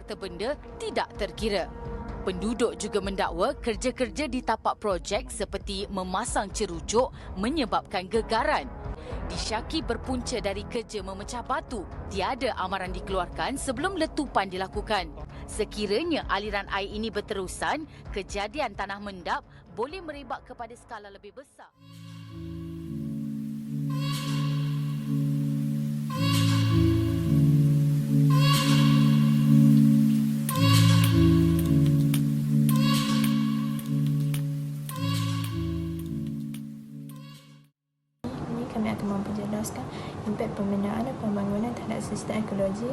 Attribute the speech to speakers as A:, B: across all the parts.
A: harta benda tidak terkira. Penduduk juga mendakwa kerja-kerja di tapak projek seperti memasang cerujuk menyebabkan gegaran. Disyaki berpunca dari kerja memecah batu. Tiada amaran dikeluarkan sebelum letupan dilakukan. Sekiranya aliran air ini berterusan, kejadian tanah mendap boleh merebak kepada skala lebih besar.
B: Kami akan memperjelaskan impak pembinaan dan pembangunan terhadap sistem ekologi,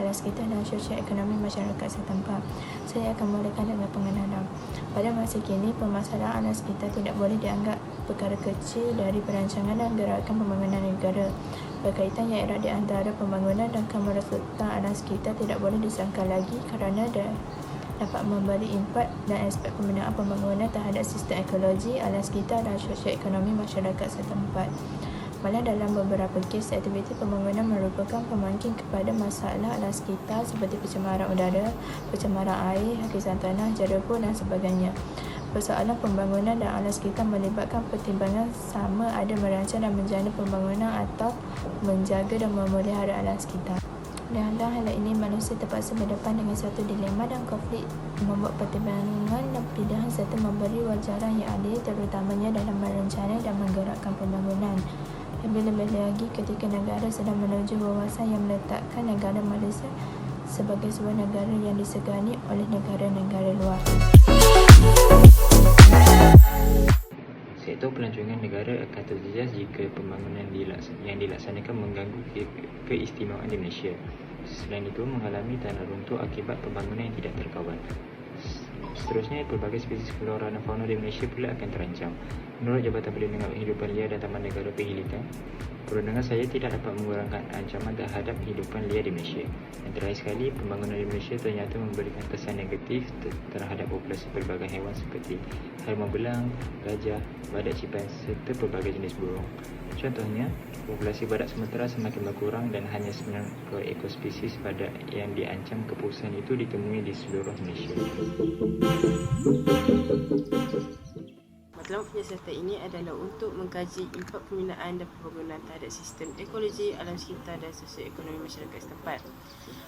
B: alam sekitar dan sosio-ekonomi masyarakat setempat. Saya akan mulakan dengan pengenalan. Pada masa kini, permasalahan alam sekitar tidak boleh dianggap perkara kecil dari perancangan dan gerakan pembangunan negara. Berkaitan yang erat di antara pembangunan dan kemerosotan alam sekitar tidak boleh disangkal lagi kerana dapat memberi impak dan aspek pembinaan pembangunan terhadap sistem ekologi, alam sekitar dan sosio-ekonomi masyarakat setempat. Malah dalam beberapa kes, aktiviti pembangunan merupakan pembangkit kepada masalah alam sekitar seperti pencemaran udara, pencemaran air, hakisan tanah, jerebu dan sebagainya. Persoalan pembangunan dan alam sekitar melibatkan pertimbangan sama ada merancang dan menjana pembangunan atau menjaga dan memelihara alam sekitar. Dalam hal ini, manusia terpaksa berdepan dengan satu dilema dan konflik membuat pertimbangan dan pilihan serta memberi wajaran yang adil terutamanya dalam merencana dan menggerakkan pembangunan. Lebih-lebih lagi ketika negara sedang menuju wawasan yang meletakkan negara Malaysia sebagai sebuah negara yang disegani oleh negara-negara luar.
C: Sektor pelancongan negara akan terjejas jika pembangunan yang dilaksanakan mengganggu keistimewaan di Malaysia. Selain itu, mengalami tanah runtuh akibat pembangunan yang tidak terkawal. Seterusnya, pelbagai spesies flora dan fauna di Malaysia pula akan terancam. Menurut Jabatan Perlindungan Kehidupan Liar dan Taman Negara Penghilikan, perundangan saya tidak dapat mengurangkan ancaman terhadap kehidupan liar di Malaysia. Dan terakhir sekali, pembangunan di Malaysia ternyata memberikan kesan negatif terhadap populasi pelbagai haiwan seperti harimau belang, gajah, badak cipais serta pelbagai jenis burung. Contohnya, populasi badak Sumatera semakin berkurang dan hanya 9 ekor spesies badak yang diancam kepunahan itu ditemui di seluruh Malaysia.
D: Matlamat penyiasatan ini adalah untuk mengkaji impak pembinaan dan pembangunan terhadap sistem ekologi, alam sekitar dan sosioekonomi masyarakat setempat.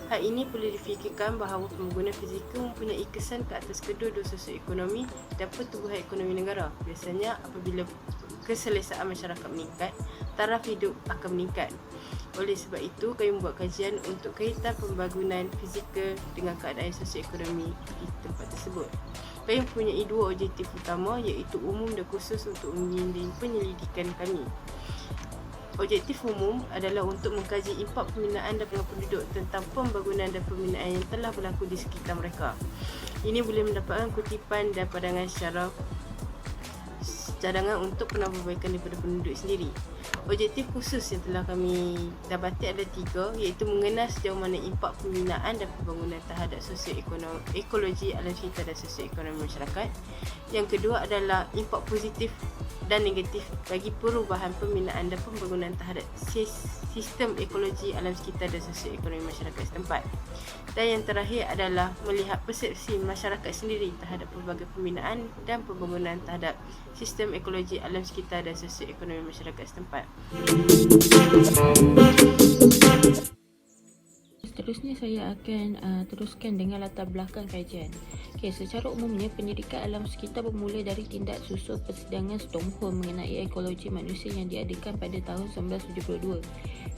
D: Hal ini perlu difikirkan bahawa pembangunan fizikal mempunyai kesan ke atas kedua-dua sosioekonomi dan pertumbuhan ekonomi negara. Biasanya apabila keselesaan masyarakat meningkat, taraf hidup akan meningkat. Oleh sebab itu, kami membuat kajian untuk kaitan pembangunan fizikal dengan keadaan sosioekonomi di tempat tersebut. Kami mempunyai dua objektif utama, iaitu umum dan khusus untuk membimbing penyelidikan kami. Objektif umum adalah untuk mengkaji impak pembinaan dan penduduk tentang pembangunan dan pembinaan yang telah berlaku di sekitar mereka. Ini boleh mendapatkan kutipan dan pandangan secara cadangan untuk penambahbaikan daripada penduduk sendiri. Objektif khusus yang telah kami dapati adalah 3, iaitu mengenal sejauh mana impak pembinaan dan pembangunan terhadap ekologi, alam sekitar dan sosioekonomi masyarakat. Yang kedua adalah impak positif dan negatif bagi perubahan pembinaan dan pembangunan terhadap sistem ekologi, alam sekitar dan sosioekonomi masyarakat setempat. Dan yang terakhir adalah melihat persepsi masyarakat sendiri terhadap pelbagai pembinaan dan pembangunan terhadap sistem ekologi, alam sekitar dan sosioekonomi masyarakat setempat.
E: Seterusnya saya akan teruskan dengan latar belakang kajian. Secara umumnya pendidikan alam sekitar bermula dari tindak susul persidangan Stockholm mengenai ekologi manusia yang diadakan pada tahun 1972.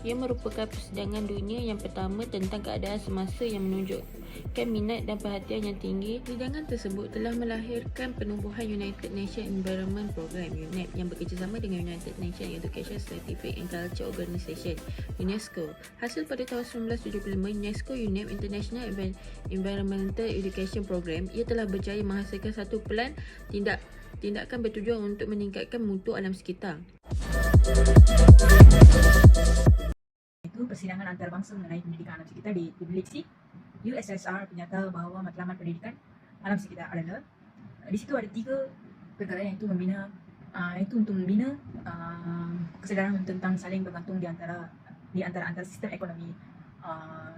E: Ia merupakan persidangan dunia yang pertama tentang keadaan semasa yang menunjukkan minat dan perhatian yang tinggi. Persidangan tersebut telah melahirkan penubuhan United Nations Environment Programme (UNEP) yang bekerjasama dengan United Nations Education, Scientific and Culture Organisation (UNESCO). Hasil pada tahun 1975, UNESCO UNEP International Environmental Education Programme, ia telah berjaya menghasilkan satu pelan tindakan bertujuan untuk meningkatkan mutu alam sekitar.
F: Itu persidangan antarabangsa mengenai pendidikan alam sekitar di Tbilisi, USSR menyata bahawa matlamat pendidikan alam sekitar adalah di situ ada 3 perkara yang itu untuk membina kesedaran tentang saling bergantung di antara sistem ekonomi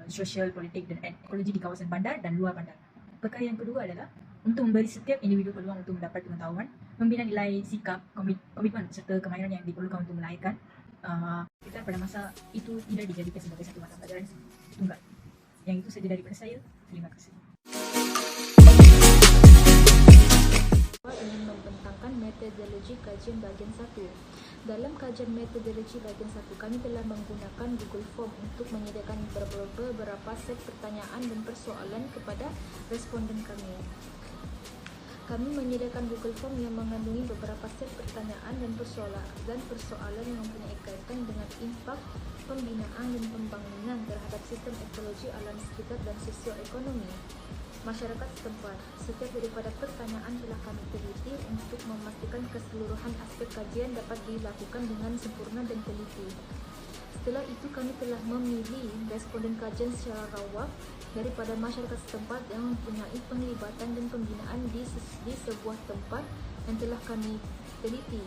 F: sosial, politik dan ekologi di kawasan bandar dan luar bandar. Perkara yang kedua adalah untuk memberi setiap individu peluang untuk mendapat pengetahuan, membina nilai sikap, komitmen serta kemahiran yang diperlukan untuk melahirkan kita pada masa itu tidak dijadikan sebagai satu mata pelajaran tunggal. Yang itu saja daripada saya. Terima kasih.
B: Ingin membentangkan metodologi kajian bahagian 1. Dalam kajian metodologi bahagian 1, kami telah menggunakan Google Form untuk menyediakan beberapa set pertanyaan dan persoalan kepada responden kami. Kami menyediakan Google Form yang mengandungi beberapa set pertanyaan dan persoalan yang mempunyai kaitan dengan impak pembinaan dan pembangunan terhadap sistem ekologi alam sekitar dan sosioekonomi masyarakat setempat. Setiap daripada pertanyaan telah kami teliti untuk memastikan keseluruhan aspek kajian dapat dilakukan dengan sempurna dan teliti. Setelah itu kami telah memilih responden kajian secara rawak daripada masyarakat setempat yang mempunyai penglibatan dan pembinaan di sebuah tempat yang telah kami teliti.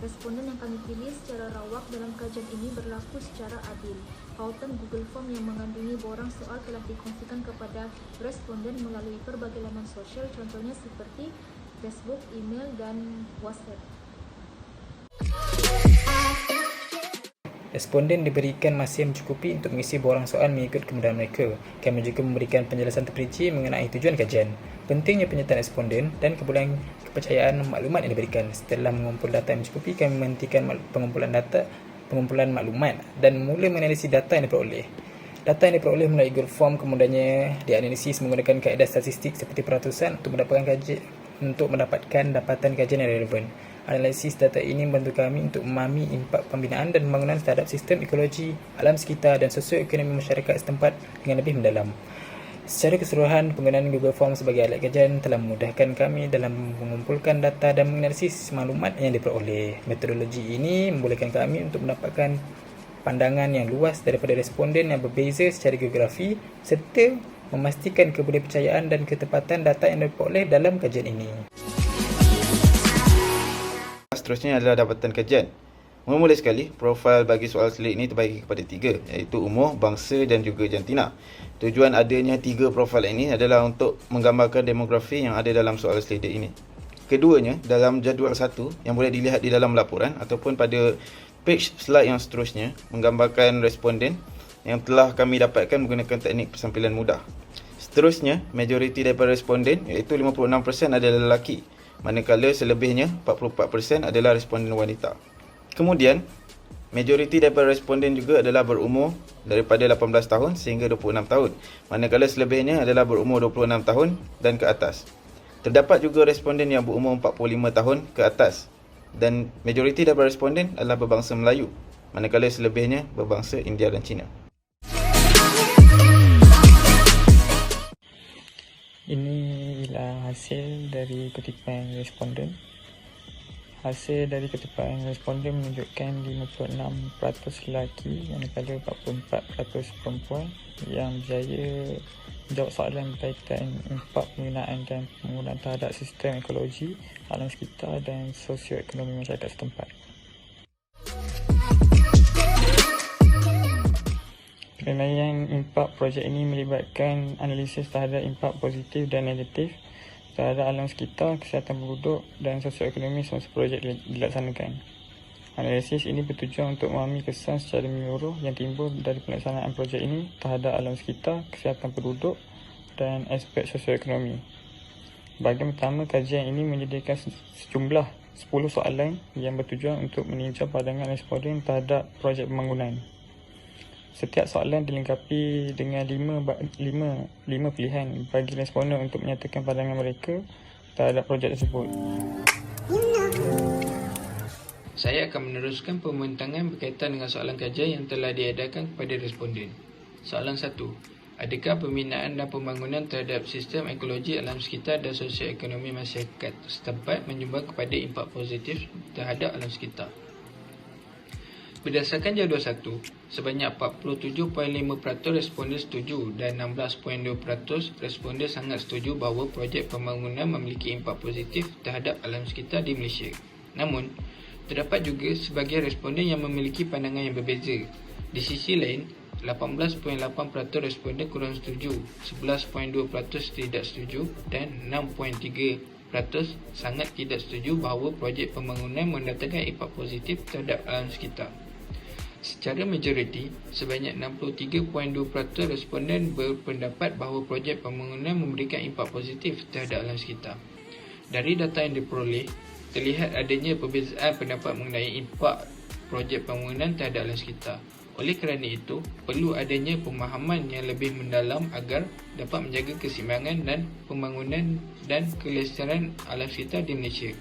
B: Responden yang kami pilih secara rawak dalam kajian ini berlaku secara adil. Pautan Google Form yang mengandungi borang soal telah dikongsikan kepada responden melalui berbagai laman sosial, contohnya seperti Facebook, email, dan WhatsApp.
G: Responden diberikan masa yang mencukupi untuk mengisi borang soal mengikut kemudahan mereka. Kami juga memberikan penjelasan terperinci mengenai tujuan kajian, pentingnya penyertaan responden dan kepercayaan maklumat yang diberikan. Setelah mengumpul data yang mencukupi, kami menghentikan pengumpulan maklumat dan mula menganalisis data yang diperoleh. Data yang diperoleh melalui Google Form kemudiannya dianalisis menggunakan kaedah statistik seperti peratusan untuk mendapatkan dapatan kajian yang relevan. Analisis data ini membantu kami untuk memahami impak pembinaan dan pembangunan terhadap sistem ekologi, alam sekitar dan sosioekonomi masyarakat setempat dengan lebih mendalam. Secara keseluruhan, penggunaan Google Form sebagai alat kajian telah memudahkan kami dalam mengumpulkan data dan menganalisis maklumat yang diperoleh. Metodologi ini membolehkan kami untuk mendapatkan pandangan yang luas daripada responden yang berbeza secara geografi serta memastikan kepercayaan dan ketepatan data yang diperoleh dalam kajian ini.
H: Seterusnya adalah dapatan kajian. Mula-mula sekali, profil bagi soal selit ini terbagi kepada 3, iaitu umur, bangsa dan juga jantina. Tujuan adanya 3 profil ini adalah untuk menggambarkan demografi yang ada dalam soal selidik ini. Keduanya, dalam jadual 1 yang boleh dilihat di dalam laporan ataupun pada page slide yang seterusnya, menggambarkan responden yang telah kami dapatkan menggunakan teknik persampilan mudah. Seterusnya, majoriti daripada responden iaitu 56% adalah lelaki, manakala selebihnya 44% adalah responden wanita. Kemudian, majoriti daripada responden juga adalah berumur daripada 18 tahun sehingga 26 tahun, manakala selebihnya adalah berumur 26 tahun dan ke atas. Terdapat juga responden yang berumur 45 tahun ke atas dan majoriti daripada responden adalah berbangsa Melayu, manakala selebihnya berbangsa India dan Cina.
G: Inilah hasil dari kutipan responden. Hasil dari kutipan responden menunjukkan 56% lelaki manakala 44% perempuan yang berjaya menjawab soalan berkaitan impak pembinaan dan pembangunan terhadap sistem ekologi, alam sekitar dan sosioekonomi masyarakat setempat. Penilaian impak projek ini melibatkan analisis terhadap impak positif dan negatif terhadap alam sekitar, kesihatan penduduk dan sosioekonomi semasa projek dilaksanakan. Analisis ini bertujuan untuk memahami kesan secara menyeluruh yang timbul dari pelaksanaan projek ini terhadap alam sekitar, kesihatan penduduk dan aspek sosioekonomi. Bahagian pertama, kajian ini menyediakan sejumlah 10 soalan yang bertujuan untuk meninjau pandangan responden terhadap projek pembangunan. Setiap soalan dilengkapi dengan 5 pilihan bagi responden untuk menyatakan pandangan mereka terhadap projek tersebut.
I: Saya akan meneruskan pembentangan berkaitan dengan soalan kajian yang telah diadakan kepada responden. Soalan 1. Adakah pembinaan dan pembangunan terhadap sistem ekologi alam sekitar dan sosioekonomi masyarakat setempat menyumbang kepada impak positif terhadap alam sekitar? Berdasarkan jadual 1, sebanyak 47.5% responden setuju dan 16.2% responden sangat setuju bahawa projek pembangunan memiliki impak positif terhadap alam sekitar di Malaysia. Namun, terdapat juga sebahagian responden yang memiliki pandangan yang berbeza. Di sisi lain, 18.8% responden kurang setuju, 11.2% tidak setuju dan 6.3% sangat tidak setuju bahawa projek pembangunan mendatangkan impak positif terhadap alam sekitar. Secara majoriti, sebanyak 63.2% responden berpendapat bahawa projek pembangunan memberikan impak positif terhadap alam sekitar. Dari data yang diperoleh, terlihat adanya perbezaan pendapat mengenai impak projek pembangunan terhadap alam sekitar. Oleh kerana itu, perlu adanya pemahaman yang lebih mendalam agar dapat menjaga keseimbangan dan pembangunan dan kelestarian alam sekitar di Malaysia.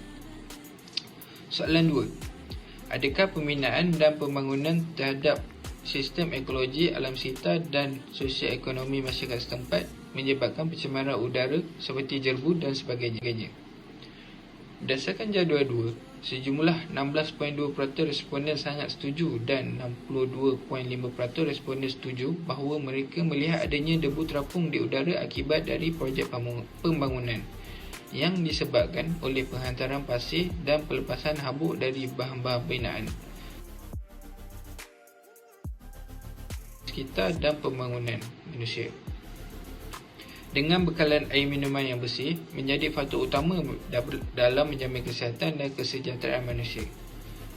I: Soalan 2. Adakah pembinaan dan pembangunan terhadap sistem ekologi alam sekitar dan sosioekonomi masyarakat setempat menyebabkan pencemaran udara seperti jerbu dan sebagainya? Berdasarkan jadual 2, sejumlah 16.2% responden sangat setuju dan 62.5% responden setuju bahawa mereka melihat adanya debu terapung di udara akibat dari projek pembangunan yang disebabkan oleh penghantaran pasir dan pelepasan habuk dari bahan-bahan binaan sekitar dan pembangunan manusia. Dengan bekalan air minuman yang bersih menjadi faktor utama dalam menjamin kesihatan dan kesejahteraan manusia.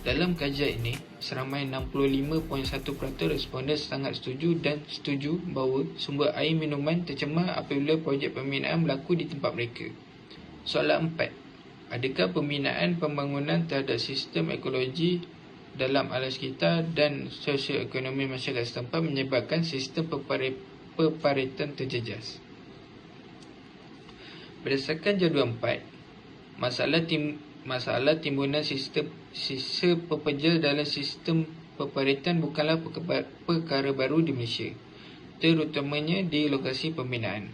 I: Dalam kajian ini, seramai 65.1% responden sangat setuju dan setuju bahawa sumber air minuman tercemar apabila projek pembinaan berlaku di tempat mereka. Soalan 4. Adakah pembinaan pembangunan terhadap sistem ekologi dalam alam sekitar dan sosioekonomi masyarakat setempat menyebabkan sistem peparatan terjejas? Berdasarkan jadual 4, masalah timbunan sisa pekerja dalam sistem peparatan bukanlah perkara baru di Malaysia, terutamanya di lokasi pembinaan.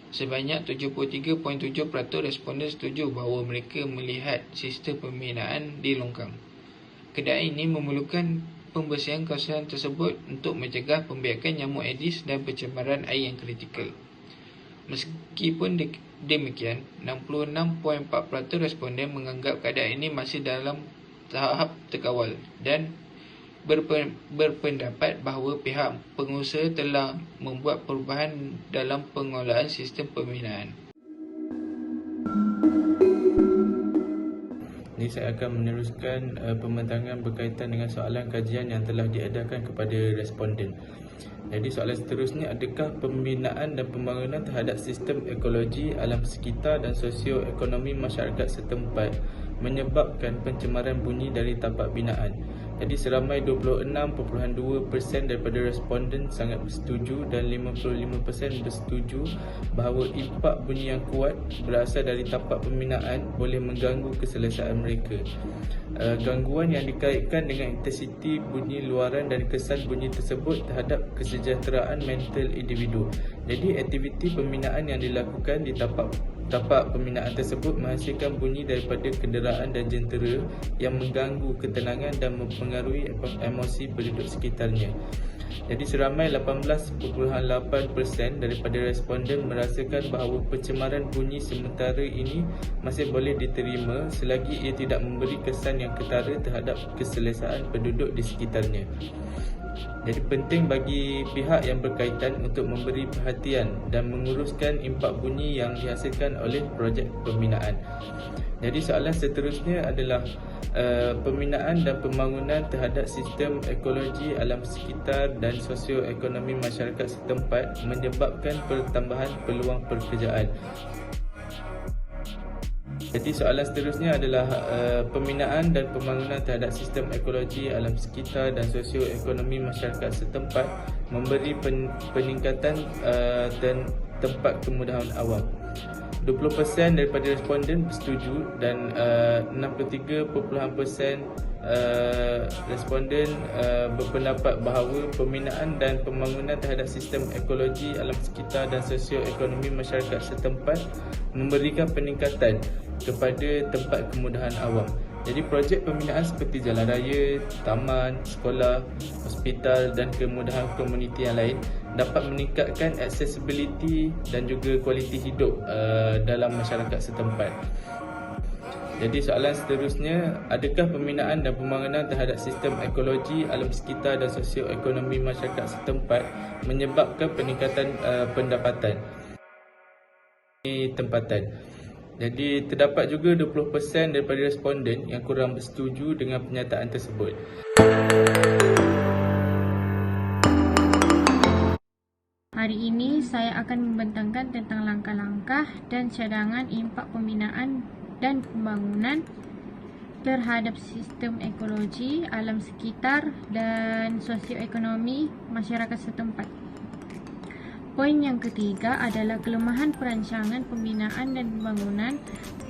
I: Sebanyak 73.7% responden setuju bahawa mereka melihat sistem pembinaan di longkang. Kedai ini memerlukan pembersihan kawasan tersebut untuk mencegah pembiakan nyamuk Aedes dan pencemaran air yang kritikal. Meskipun demikian, 66.4% responden menganggap keadaan ini masih dalam tahap terkawal dan berpendapat bahawa pihak pengusaha telah membuat perubahan dalam pengolahan sistem pembinaan.
J: Ini saya akan meneruskan pembentangan berkaitan dengan soalan kajian yang telah diadakan kepada responden. Jadi soalan seterusnya, adakah pembinaan dan pembangunan terhadap sistem ekologi alam sekitar dan sosioekonomi masyarakat setempat menyebabkan pencemaran bunyi dari tapak binaan? Jadi seramai 26.2% daripada responden sangat bersetuju dan 55% bersetuju bahawa impak bunyi yang kuat berasal dari tapak pembinaan boleh mengganggu keselesaan mereka. Gangguan yang dikaitkan dengan intensiti bunyi luaran dan kesan bunyi tersebut terhadap kesejahteraan mental individu. Jadi aktiviti pembinaan yang dilakukan di tapak pembinaan tersebut menghasilkan bunyi daripada kenderaan dan jentera yang mengganggu ketenangan dan mempengaruhi emosi penduduk sekitarnya. Jadi seramai 18.8% daripada responden merasakan bahawa pencemaran bunyi sementara ini masih boleh diterima selagi ia tidak memberi kesan yang ketara terhadap keselesaan penduduk di sekitarnya. Jadi penting bagi pihak yang berkaitan untuk memberi perhatian dan menguruskan impak bunyi yang dihasilkan oleh projek pembinaan. Jadi soalan seterusnya adalah pembinaan dan pembangunan terhadap sistem ekologi alam sekitar dan sosioekonomi masyarakat setempat menyebabkan pertambahan peluang pekerjaan. Jadi soalan seterusnya adalah pembinaan dan pembangunan terhadap sistem ekologi alam sekitar dan sosioekonomi masyarakat setempat memberi peningkatan dan tempat kemudahan awam. 20% daripada responden bersetuju dan 63% responden berpendapat bahawa pembinaan dan pembangunan terhadap sistem ekologi alam sekitar dan sosioekonomi masyarakat setempat memberikan peningkatan kepada tempat kemudahan awam. Jadi projek pembinaan seperti jalan raya, taman, sekolah, hospital dan kemudahan komuniti yang lain dapat meningkatkan accessibility dan juga kualiti hidup dalam masyarakat setempat. Jadi soalan seterusnya, adakah pembinaan dan pembangunan terhadap sistem ekologi, alam sekitar dan sosioekonomi masyarakat setempat menyebabkan peningkatan pendapatan tempatan? Jadi terdapat juga 20% daripada responden yang kurang bersetuju dengan pernyataan tersebut.
K: Hari ini saya akan membentangkan tentang langkah-langkah dan cadangan impak pembinaan dan pembangunan terhadap sistem ekologi, alam sekitar dan sosioekonomi masyarakat setempat. Poin yang ketiga adalah kelemahan perancangan pembinaan dan pembangunan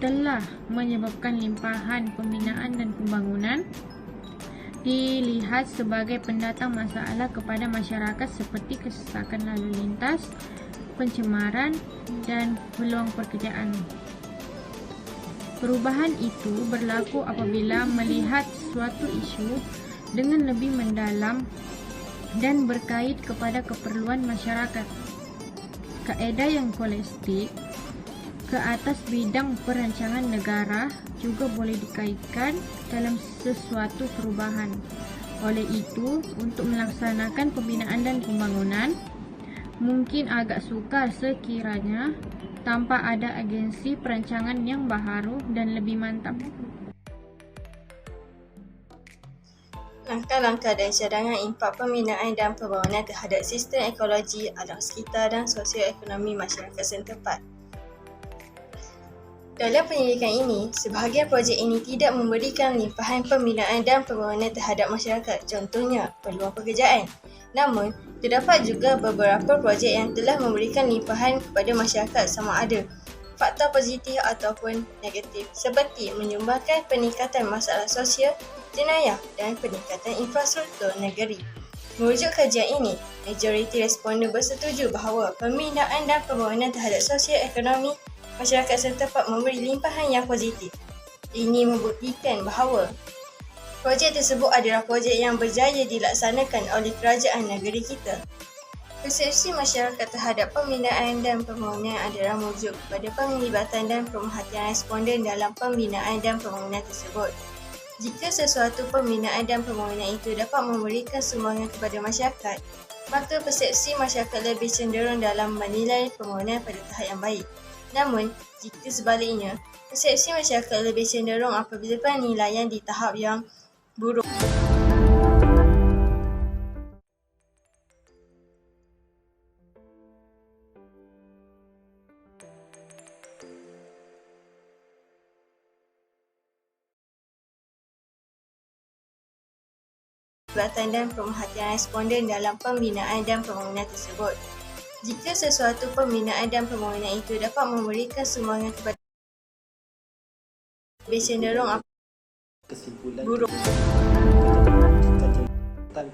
K: telah menyebabkan limpahan pembinaan dan pembangunan dilihat sebagai pendatang masalah kepada masyarakat seperti kesesakan lalu lintas, pencemaran dan peluang pekerjaan. Perubahan itu berlaku apabila melihat suatu isu dengan lebih mendalam dan berkait kepada keperluan masyarakat. Kaedah yang holistik ke atas bidang perancangan negara juga boleh dikaitkan dalam sesuatu perubahan. Oleh itu, untuk melaksanakan pembinaan dan pembangunan, mungkin agak sukar sekiranya tanpa ada agensi perancangan yang baharu dan lebih mantap.
D: Langkah-langkah dan cadangan impak pembinaan dan pembangunan terhadap sistem ekologi, alam sekitar dan sosioekonomi masyarakat setempat. Dalam penyelidikan ini, sebahagian projek ini tidak memberikan limpahan pembinaan dan pembangunan terhadap masyarakat, contohnya peluang pekerjaan. Namun, terdapat juga beberapa projek yang telah memberikan limpahan kepada masyarakat sama ada faktor positif ataupun negatif, seperti menyumbangkan peningkatan masalah sosial, jenayah dan peningkatan infrastruktur negeri. Merujuk kajian ini, majoriti responden bersetuju bahawa pembinaan dan pembangunan terhadap sosioekonomi masyarakat setempat memberi limpahan yang positif. Ini membuktikan bahawa projek tersebut adalah projek yang berjaya dilaksanakan oleh kerajaan negeri kita. Persepsi masyarakat terhadap pembinaan dan pembangunan adalah merujuk kepada penglibatan dan pemerhatian responden dalam pembinaan dan pembangunan tersebut. Jika sesuatu pembinaan dan pembangunan itu dapat memberikan sumbangan kepada masyarakat, maka persepsi masyarakat lebih cenderung dalam menilai pembangunan pada tahap yang baik. Namun, jika sebaliknya, persepsi masyarakat lebih cenderung apabila penilaian di tahap yang buruk. Pelibatan dan pemerhatian responden dalam pembinaan dan pembangunan tersebut. Jika sesuatu pembinaan dan pembangunan itu dapat memberikan sumbangan kepada lebih cenderung
L: kesimpulan
D: buruk.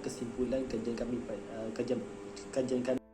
L: Kesimpulan kajian kami